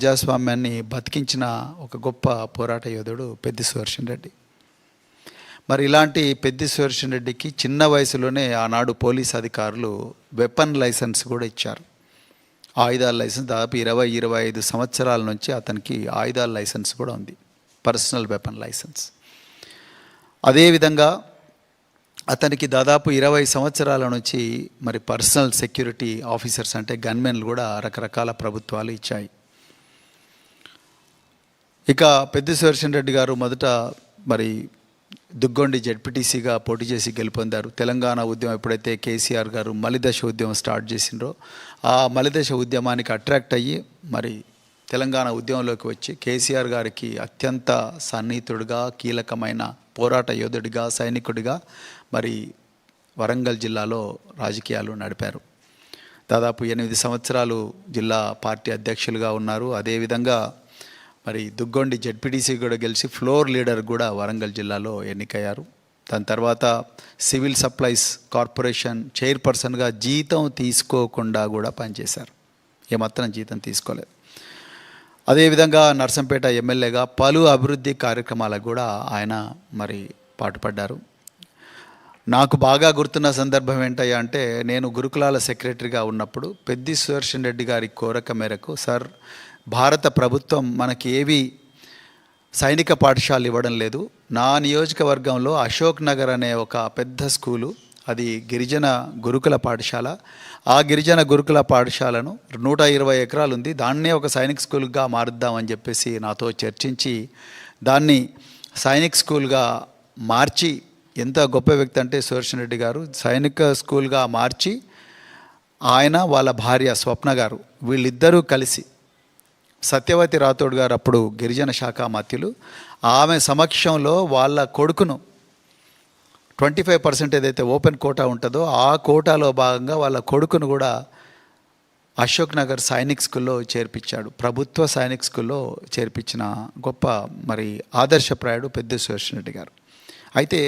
ప్రజాస్వామ్యాన్ని బతికించిన ఒక గొప్ప పోరాట యోధుడు పెద్ది సుదర్శన్ రెడ్డి. మరి ఇలాంటి పెద్ది సుదర్శన్ రెడ్డికి చిన్న వయసులోనే ఆనాడు పోలీస్ అధికారులు వెపన్ లైసెన్స్ కూడా ఇచ్చారు. ఆయుధాల లైసెన్స్ దాదాపు 20-25 సంవత్సరాల నుంచి అతనికి ఆయుధాల లైసెన్స్ కూడా ఉంది, పర్సనల్ వెపన్ లైసెన్స్. అదేవిధంగా అతనికి దాదాపు 20 సంవత్సరాల నుంచి మరి పర్సనల్ సెక్యూరిటీ ఆఫీసర్స్ అంటే గన్మెన్లు కూడా రకరకాల ప్రభుత్వాలు ఇచ్చాయి. ఇక పెద్ది సుదర్శన్ రెడ్డి గారు మొదట మరి దుగ్గొండి జెడ్పీటీసీగా పోటీ చేసి గెలుపొందారు. తెలంగాణ ఉద్యమం ఎప్పుడైతే కేసీఆర్ గారు మలిదశ ఉద్యమం స్టార్ట్ చేసిండ్రో ఆ మలిదశ ఉద్యమానికి అట్రాక్ట్ అయ్యి మరి తెలంగాణ ఉద్యమంలోకి వచ్చి కేసీఆర్ గారికి అత్యంత సన్నిహితుడిగా, కీలకమైన పోరాట యోధుడిగా, సైనికుడిగా మరి వరంగల్ జిల్లాలో రాజకీయాలు నడిపారు. దాదాపు 8 సంవత్సరాలు జిల్లా పార్టీ అధ్యక్షులుగా ఉన్నారు. అదేవిధంగా మరి దుగ్గొండి జెడ్పీటీసీ కూడా గెలిచి ఫ్లోర్ లీడర్ కూడా వరంగల్ జిల్లాలో ఎన్నికయ్యారు. దాని తర్వాత సివిల్ సప్లైస్ కార్పొరేషన్ చైర్పర్సన్గా జీతం తీసుకోకుండా కూడా పనిచేశారు, ఏమాత్రం జీతం తీసుకోలేదు. అదేవిధంగా నర్సంపేట ఎమ్మెల్యేగా పలు అభివృద్ధి కార్యక్రమాలకు కూడా ఆయన మరి పాటుపడ్డారు. నాకు బాగా గుర్తున్న సందర్భం ఏంటయ్యా అంటే, నేను గురుకులాల సెక్రటరీగా ఉన్నప్పుడు పెద్ది సుదర్శన్ రెడ్డి గారి కోరిక మేరకు, సార్ భారత ప్రభుత్వం మనకి ఏవి సైనిక పాఠశాలలు ఇవ్వడం లేదు, నా నియోజకవర్గంలో అశోక్ నగర్ అనే ఒక పెద్ద స్కూలు, అది గిరిజన గురుకుల పాఠశాల, ఆ గిరిజన గురుకుల పాఠశాలను 120 ఎకరాలు ఉంది, దాన్నే ఒక సైనిక్ స్కూల్గా మారుద్దామని చెప్పేసి నాతో చర్చించి దాన్ని సైనిక్ స్కూల్గా మార్చి, ఎంత గొప్ప వ్యక్తి అంటే సుదర్శన్ రెడ్డి గారు, సైనిక స్కూల్గా మార్చి ఆయన వాళ్ళ భార్య స్వప్న గారు వీళ్ళిద్దరూ కలిసి, సత్యవతి రాథోడ్ గారు అప్పుడు గిరిజన శాఖ మంత్రులు, ఆమె సమక్షంలో వాళ్ళ కొడుకును 25% ఏదైతే ఓపెన్ కోటా ఉంటుందో ఆ కోటాలో భాగంగా వాళ్ళ కొడుకును కూడా అశోక్ నగర్ సైనిక్ స్కూల్లో చేర్పించాడు. ప్రభుత్వ సైనిక్ స్కూల్లో చేర్పించిన గొప్ప మరి ఆదర్శప్రాయుడు పెద్ది సుదర్శన్ రెడ్డి గారు. అయితే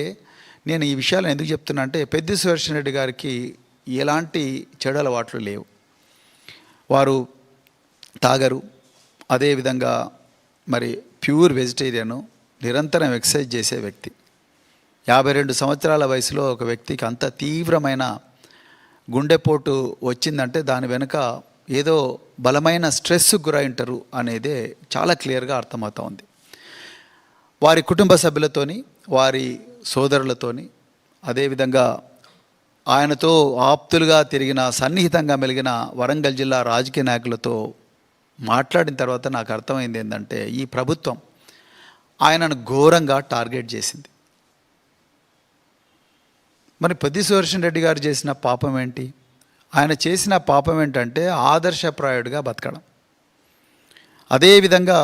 నేను ఈ విషయాలు ఎందుకు చెప్తున్నా అంటే, పెద్ది సుదర్శన్ రెడ్డి గారికి ఎలాంటి చెడు అలవాట్లు లేవు. వారు తాగరు, అదేవిధంగా మరి ప్యూర్ వెజిటేరియను, నిరంతరం ఎక్సర్సైజ్ చేసే వ్యక్తి. 52 సంవత్సరాల వయసులో ఒక వ్యక్తికి అంత తీవ్రమైన గుండెపోటు వచ్చిందంటే దాని వెనుక ఏదో బలమైన స్ట్రెస్కు గురైంటారు అనేదే చాలా క్లియర్గా అర్థమవుతూ ఉంది. వారి కుటుంబ సభ్యులతోని, వారి సోదరులతోని, అదేవిధంగా ఆయనతో ఆప్తులుగా తిరిగిన, సన్నిహితంగా మెలిగిన వరంగల్ జిల్లా రాజకీయ నాయకులతో మాట్లాడిన తర్వాత నాకు అర్థమైంది ఏంటంటే, ఈ ప్రభుత్వం ఆయనను ఘోరంగా టార్గెట్ చేసింది. మరి పెద్ది సుదర్శన్ రెడ్డి గారు చేసిన పాపం ఏంటి? ఆయన చేసిన పాపం ఏంటంటే ఆదర్శప్రాయుడిగా బతకడం. అదేవిధంగా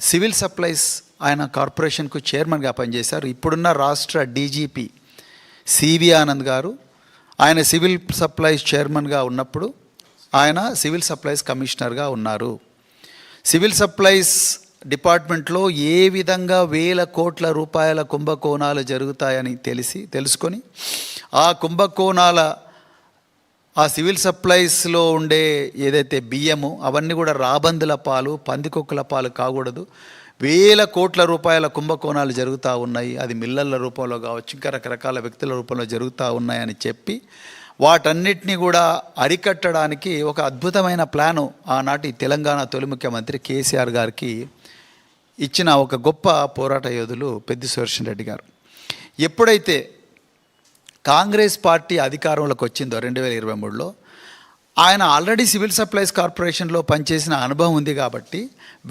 సివిల్ సప్లైస్ ఆయన కార్పొరేషన్కు చైర్మన్గా పనిచేశారు. ఇప్పుడున్న రాష్ట్ర డీజీపీ సివి ఆనంద్ గారు ఆయన సివిల్ సప్లైస్ చైర్మన్గా ఉన్నప్పుడు ఆయన సివిల్ సప్లైస్ కమిషనర్గా ఉన్నారు. సివిల్ సప్లైస్ డిపార్ట్మెంట్లో ఏ విధంగా వేల కోట్ల రూపాయల కుంభకోణాలు జరుగుతాయని తెలుసుకొని ఆ కుంభకోణాల, ఆ సివిల్ సప్లైస్లో ఉండే ఏదైతే బియ్యము అవన్నీ కూడా రాబందుల పాలు, పందికొక్కుల పాలు కాకూడదు, వేల కోట్ల రూపాయల కుంభకోణాలు జరుగుతూ ఉన్నాయి, అది మిల్లర్ల రూపంలో కావచ్చు, ఇంకా రకరకాల వ్యక్తుల రూపంలో జరుగుతూ ఉన్నాయని చెప్పి వాటన్నిటినీ కూడా అరికట్టడానికి ఒక అద్భుతమైన ప్లాను ఆనాటి తెలంగాణ తొలి ముఖ్యమంత్రి కేసీఆర్ గారికి ఇచ్చిన ఒక గొప్ప పోరాట యోధులు పెద్ది సుదర్శన్ రెడ్డి గారు. ఎప్పుడైతే కాంగ్రెస్ పార్టీ అధికారంలోకి వచ్చిందో 2023లో, ఆయన ఆల్రెడీ సివిల్ సప్లైస్ కార్పొరేషన్లో పనిచేసిన అనుభవం ఉంది కాబట్టి